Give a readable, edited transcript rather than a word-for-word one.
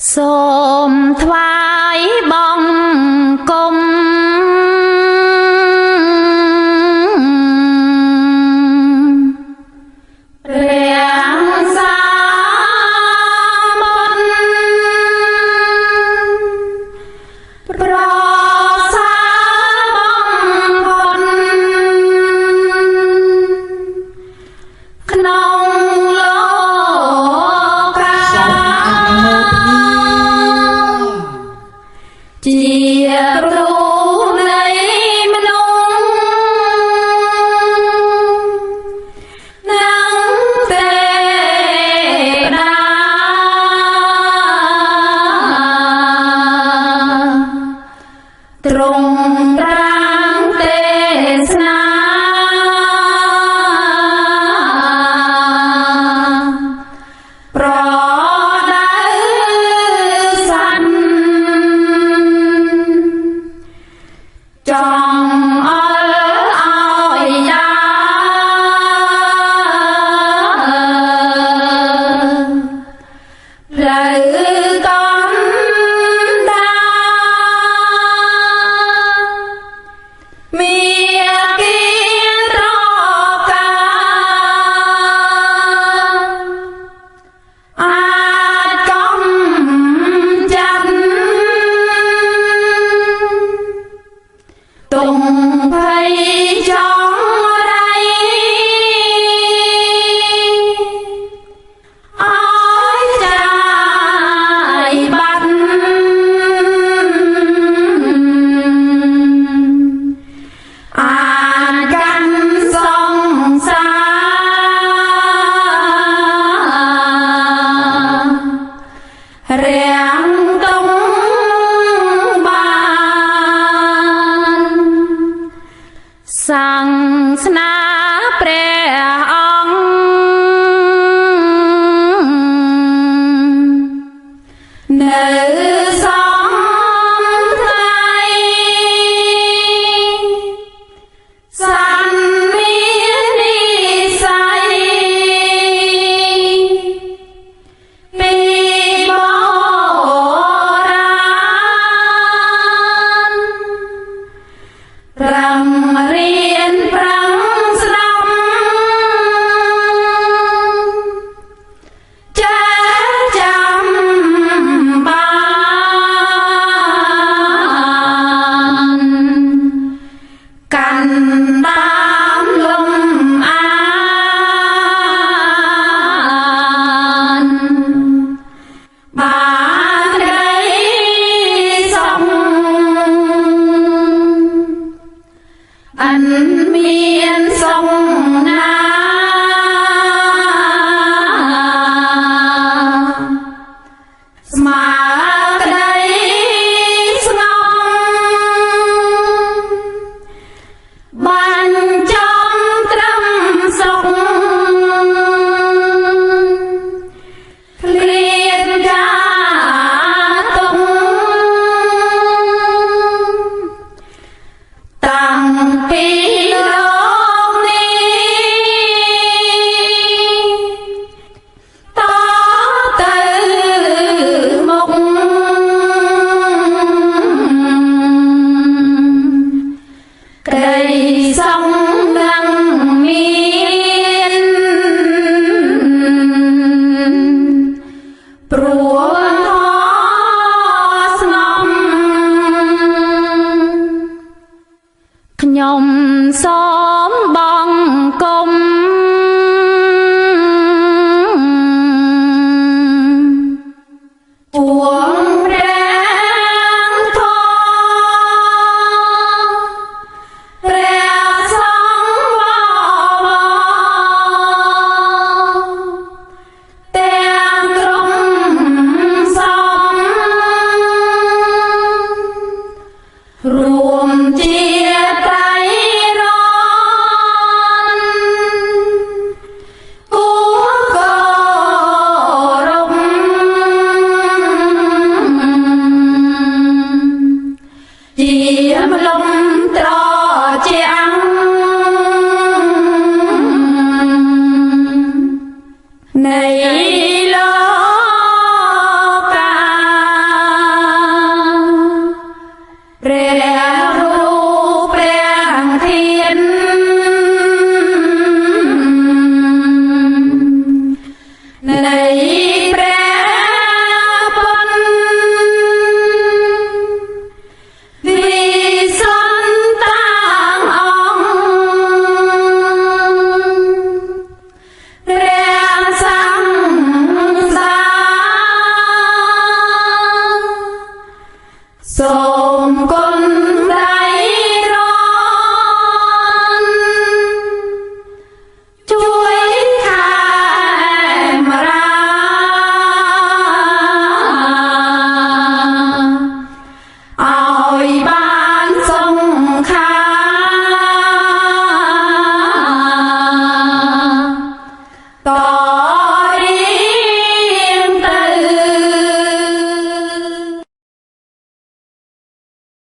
សូមថ្វាយបង្គំព្រះសាមញ្ញប្រសាបំផុតក្នុងជាគ្រូនៃមនុស្សនឹងទេវតាទ្រង់ត្រាំទេសនាប្រដៅសន្នចង់អល់ឲ្យដាផ្លូវកំដាមានគៀនរកាអាចកំចាត់ទុំភ័យចង់រៃអើយចាយបាត់អាចកាន់សង្សាររាំងតុងបានសាសនាព្រះអង្គនៅសងថ្ងៃសន្មាននិស័យពីបុរាណរឹងរៀនប្រឹងស្ដាប់ចេះចាំបានកាន់តាមលំអានបានក្ដីសុខអិនមានសុខណាស្មើក្ដីស្ងប់បានចំត្រឹមសុខឃ្លាតការទុកតាំងពីលោកនេះតទៅមុខក្ដីសុខនឹងមានព្រោះស្ងប់ខ្ញុំសូ